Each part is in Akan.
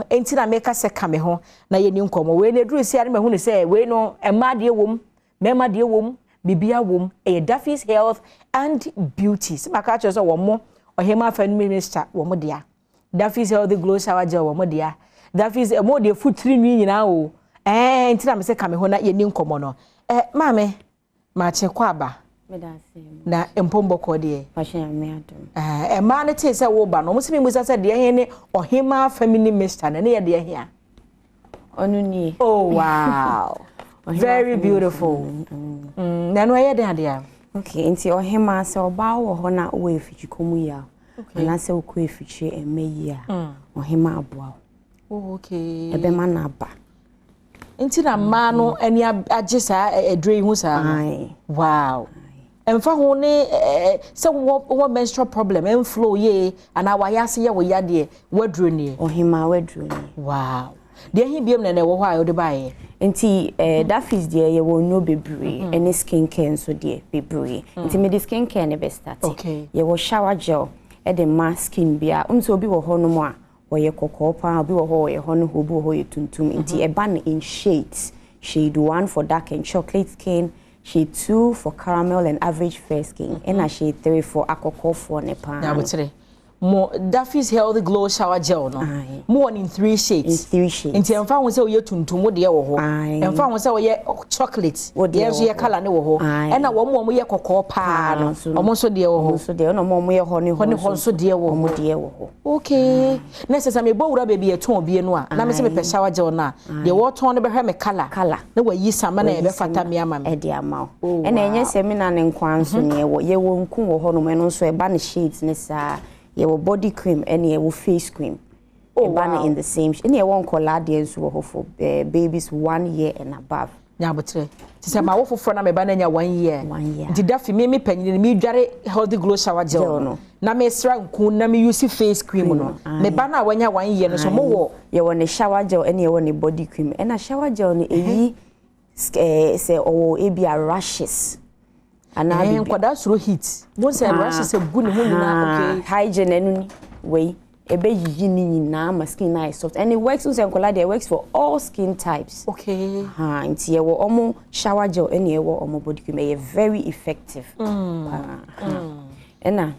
enti na make se kame ho na ye ni nkomo we na duru sia na mahu ne se we no ema de wom mema de wom bibia wom Duffys Health and Beauty se maka cho so wo mo ohema family minister wo mo dia Duffys Health Glow Shower Gel wo mo dia Duffys mo de futiri nwi nyina o enti na me se kame ho na ye ni nkomo no maame ma che kwa ba na empombo ko de ma ne te se wo ba no mo se mi se de he ne ohema family minister na ne ye de he a onu ni oh wow very beautiful na no ye de ade okay nti ohema se oba wo ho na wo efichi komu ya na se wo ko efichi emeyi a ohema aboa okay ebe ma na ba nti na ma no ani agisa edre hu sa wow emfa ho ne se wo menstrual problem en flow ye ana wa yase ye wo yade wadro ni ohema wadro ni wow de hi biem na wo ho ayo de bae nti Duffys de ye wo no bebre any skin care nso de bebre nti me de skin care ne be start ye wo shower gel e de mask skin bia nti obi wo ho no mo a wo ye kokopa obi wo ho ye ho no obi wo ho ye tuntum nti e ban in shades shade 1 for dark and chocolate skin, shade 2 for caramel and average fair skin, and shade 3 for akoko for nepa. Yeah, but more Duffys Health Glow Shower Gel no. More in 3 shades. In 3 shades. Nti emfa won say wo ye tuntum wo de wo ho. Emfa won say wo ye chocolate. Ye so ye color ne wo ho. E na wo mo ye kokko pa no. Omo so de wo ho. So de no mo ye ho ne ho so de wo mo de wo ho. Okay. Na se me bo wura baby e ton bie no a. Na me se me pe shower gel na. De wo ton ne be hwe me color. Na wa yi sama na e be fata me ama me. E de ama. E na enye se me na ne nkwan so ne wo ye wo nku wo ho no me no so e ba ne shades ne sa. Your body cream and your face cream. Oh, wow. In the same. And you won't call audience for babies 1 year and above. Yeah, but say my wife for na me ba na 1 year. 1 year. Did that me penny me dware healthy glow shower gel no. Na me sra nku na me use face cream no. Me ba na wanya 1 year no so mo wo. You want a shower gel and you want a body cream. And a shower gel no say oh e be a rashes. And I kwada suro heat won say rashes e gu ne ho nyina okay hygiene enu we ebe yiyi ni nyina ma skin na soft and it works so it works for all skin types okay nti ye wo omo shower gel and ye wo omo body cream e very effective ena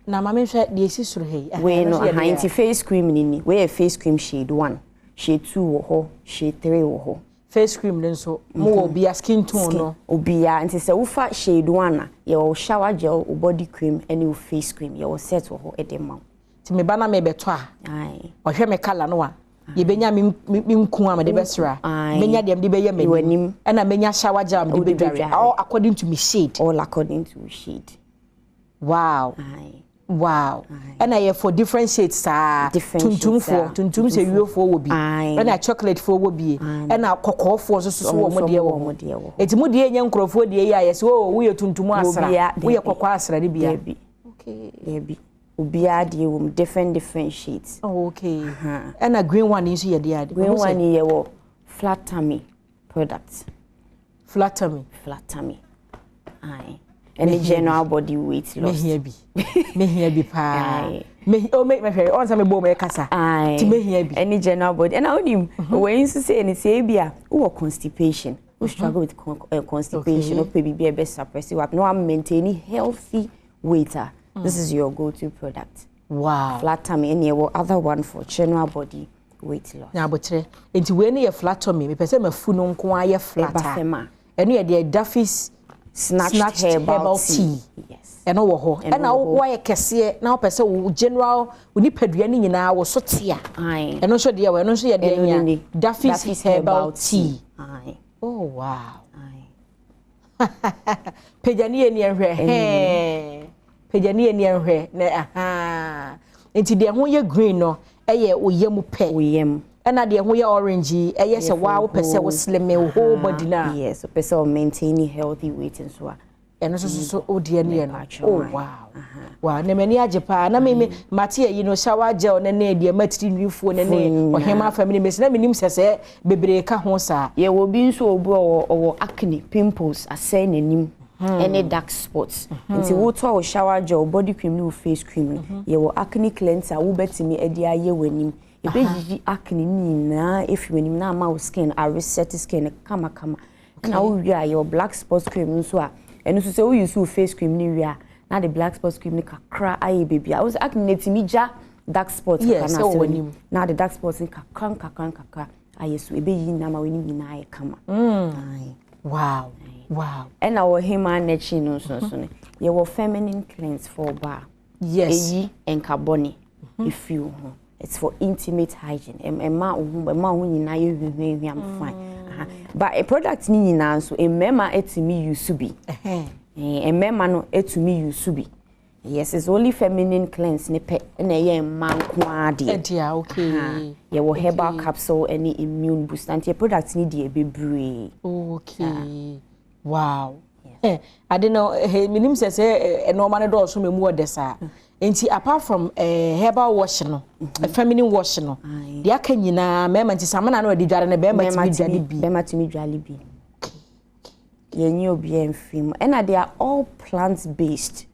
na ma me hwe de esi suro he we no nti face cream ni we face cream shade 1 shade 2 wo ho shade 3 wo ho face cream den so mo obia skin tone no obia nti se wo fa shade 1 your shower gel body cream and your face cream your set wo edema ti me ba na me beto a o hwe me color no a ye benya me nku am de besra menya dem de be ye manim e na menya shower gel am de be dware all according to me shade wow wow and I for different shades tuntum se wiyo for wo bi and I chocolate for wo bi and I kokko for so wo mo de wo eti mo de nya nkrofo de ya yes wo wo ye tuntum asra wo ye kokko asra de bia okay there obia de wo different shades okay and a green one is here the green one here wo flat tummy product flat tummy aye any general body weight loss me here be pa me o make me on some bo me kasa ti me here be any general body and how when you say any say bia wo constipation who struggle with constipation or baby be suppress you no am maintaining healthy weight this is your go-to product wow flat tummy and your other one for general body weight loss na botre enti we ne flat tummy me pese mafu no nko aye flat eno ye de Duffys snatched herbal tea. Yes. And over ho. And now why kese now pese wo general uni padua ni nyina wo so tea. Aye. And no so de we no so ye de nya Duffys herbal tea. Aye. Oh wow. Aye. Pejani eni ehwe. Pejani eni ehwe na aha. Enti de ho ye green no eye oyem pe. Oyem. And na de ho ye orange yes a wow pese wo slim whole body na yes pese maintaining healthy weight and so and so odie ne no oh wow wow na mani ajepa na me mate yi no shower gel na na de matiri nwifo na ne ohema family mesi na menim sese bebre ka ho sa ye wo bi nso obu owo acne pimples asay nanim any dark spots nti wo to shower gel body cream no face cream ye wo acne cleanser wo betimi ade aye wanim e be yi acne ni na if you nim na ma skin a reset skin kama na wo wi a your black spots cream nso a eno so say wo use face cream ni wi a na the black spots cream ni kakra aye baby I was acne timi ja dark spots na the dark spots in kakra aye so e be yi na ma we ni na aye kama wow and our hema nechi no so ne ye wo feminine cleanse for bar yes eyi and carboni if you it's for intimate hygiene emma hu nyina ye hwehwe am fine but a product ni nyina so emma etimi use bi emma no etumi use bi yes it's only feminine cleanse ne pe na ye emma nko ade okay ye wo herbal capsule any immune booster anti product ni de bebre okay wow I don't know minim say normal ne do so memu odesa enti apart from herbal wash no feminine wash no dia ka nyina mema nti samana na odi dware ne be matimi dwale bi yenyi obi enfim and they are all plant based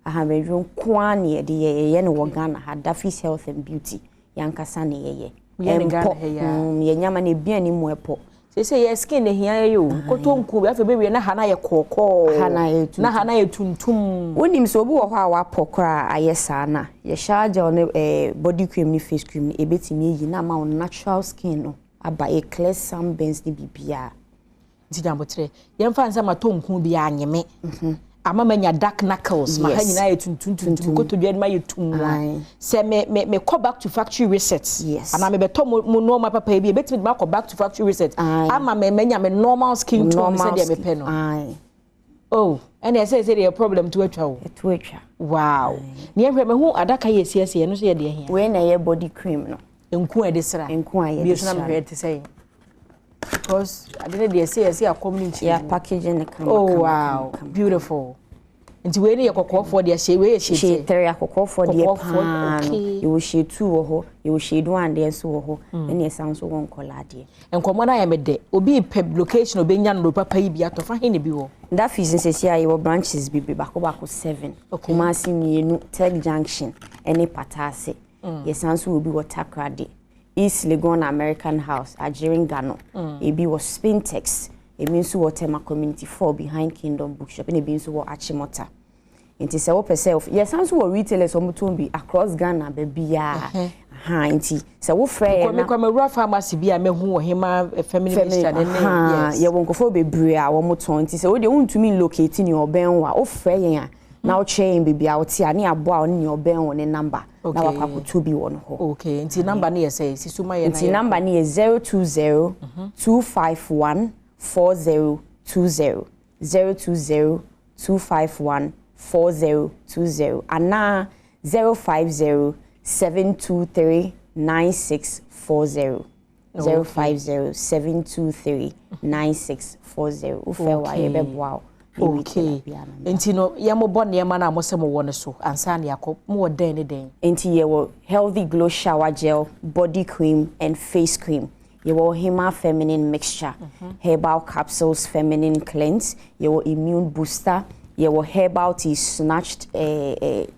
I have a room kwani de ye ne Ghana ha Duffys health and beauty yankasa ne ye nyama ne bia ni mu epo say your skin here you kotonku afa be na hana ye kokko hana ye tuntum wonim so obi wo ho a wapokra ayesa na ye charge on body cream ni face cream ni ebetimi yi na ma on natural skin no aba e clear sunburns ni bibia nti jambotre ye mfa nsa ma tonku bi anyeme ama manya dark knuckles ma hanyina ye tuntum kotodwa ma ye tumwa se me call back to factory reset ana me beto mo normal papa bi betimi ma call back to factory reset ama me manya me normal skin tone se de me pe no oh and I say the problem to atwa wow ne ehwe me hu adaka ye siese no so ye de hia we na ye body cream no enku e de sra enku aye bi so na me te say because I didn't dare say a community packaging oh wow beautiful nti we ne yakokọ for de hye we hye 3 yakokọ for de pan you will share 2 wo ho you will share 1 de so wo ho ene esan so won kolade enkomo na ya mede obi pe location obenya no papa yi bi atofa he ne bi wo Duffys nsesia ye wo branches bi bako 7 Kumasi mienu Tech Junction ene Patase yesan so obi wo Takrade East Legon American House Ajirin Gano ebi was Spintex eminso wo Tema Community 4 behind Kingdom Bookshop and ebi nso wo Achimota nti se wo perself yes anso wo retailers omuton bi across Ghana bebia nti se wo frɛ na ko me rua pharmacy bi a mehu wo hema family minister ne yes ye wo nkofo bebre a wo muton nti se wo de untumi locate ni oben wa wo frɛ yen a na wo chain bebia wo ti ani abo a ni oben wo ne number na wakwakuto bi wo no ho okay nti number ne ye say sisuma ye na nti number ne ye 020 251 4020 020 251 4020 ana 050 723 9640 050 723 9640 ufewa yebeboa okay enti no ye mo bo ne ma na mo se mo wo ne so ansa ne yakọ mo wo den ne den enti ye wo healthy glow shower gel body cream and face cream ye wo Hema feminine mixture herbal capsules feminine cleanse ye wo immune booster ye wo herbal tea snatched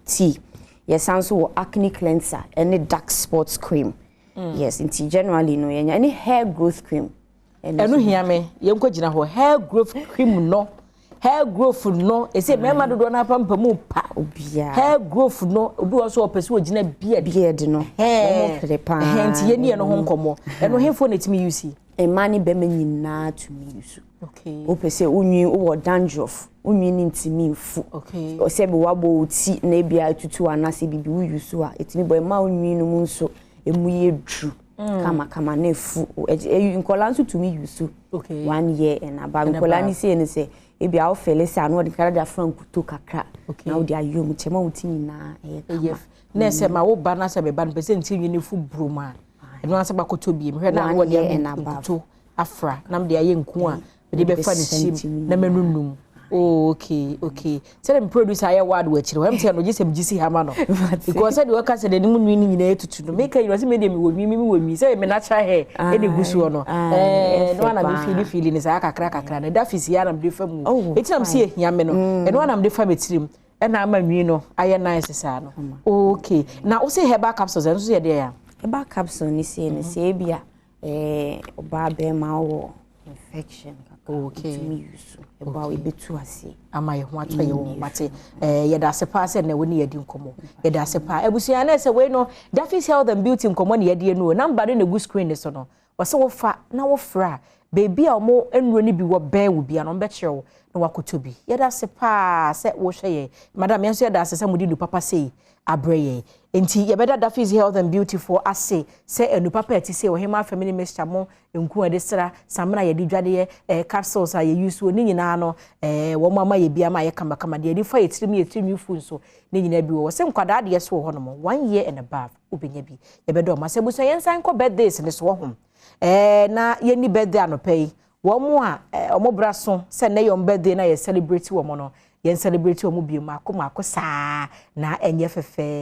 tea yes also wo acne cleanser and dark spots cream yes enti generally no ye any hair growth cream eno hia me ye nko gina ho hair growth cream no hair growth no ese mema dodo na pampa mu pa obia hair growth no obi wo so opese ogina beard no mo prepa enti ye ne no ho nkomo eno hefo na timi use emani be nyina to me use okay opese unwi wo dandruff unwi ni ntimi mfu okay o se be wabo ti na bia tutu anase bibi wo use a etimi boy ma unwi no mu nso emu ye dru kama na fu nkola nso to me use okay 1 year and above nkola ni se ne se ebia wo felisa no de kara frankuto kakra na wo de ayom chema wutini na na se ma wo ba na se be ba no pese ntinwi ne fu broma eno asa ba koto bi me na wo de ayom afra na me de aye nku a me de be fa ne chim na menunum okay say them producer aye word we chire we mte no gisem gisi hama no because say the worker say the nimu nwi ni nyina etutu no make you say me de me wo mi say me natural hair e de gusu no no na me feel ni say kakra na Duffys ya na me de fam eti am see ehia me no eno na me de fam etirim e na ama nwi no aye nice sa no okay na o say herbal capsules enso ye de ya Eba capsule ni se bia oba be ma wo infection okay to me use eba we betu ase ama ye ho atwa ye wo mate ye da sepa se na woni yedi nkomo ye da sepa ebusua na se we no Duffys Health and Beauty nkomo ne yedi no number ne go screen ne so no wo se wo fa na wo fra baby a mo enuro ni bi wo be wo bia no be kyerewo na wakotobi ye da sepa se wo hwe ye madam ye so ye da se mudi nu papa sei abreye enti ye beda Duffys Health and Beauty for ase se enu papa eti se ohema family mixture mo enku ade sra samna ye di dwade capsules a ye use oni nyina no wo mama ye bia ma ye kama de di fa ye tirimi fu nso ni nyina bi wo se nkwada de so ho no mo 1 year and above obenya bi ye beda o ma se buso ye nsan ko birthdays ne so ho na ye ni birthday anopai wo mo a omo braso se na your birthday na ye celebrate wo mo no ye celebrate wo mo bi mako saa na enye fefe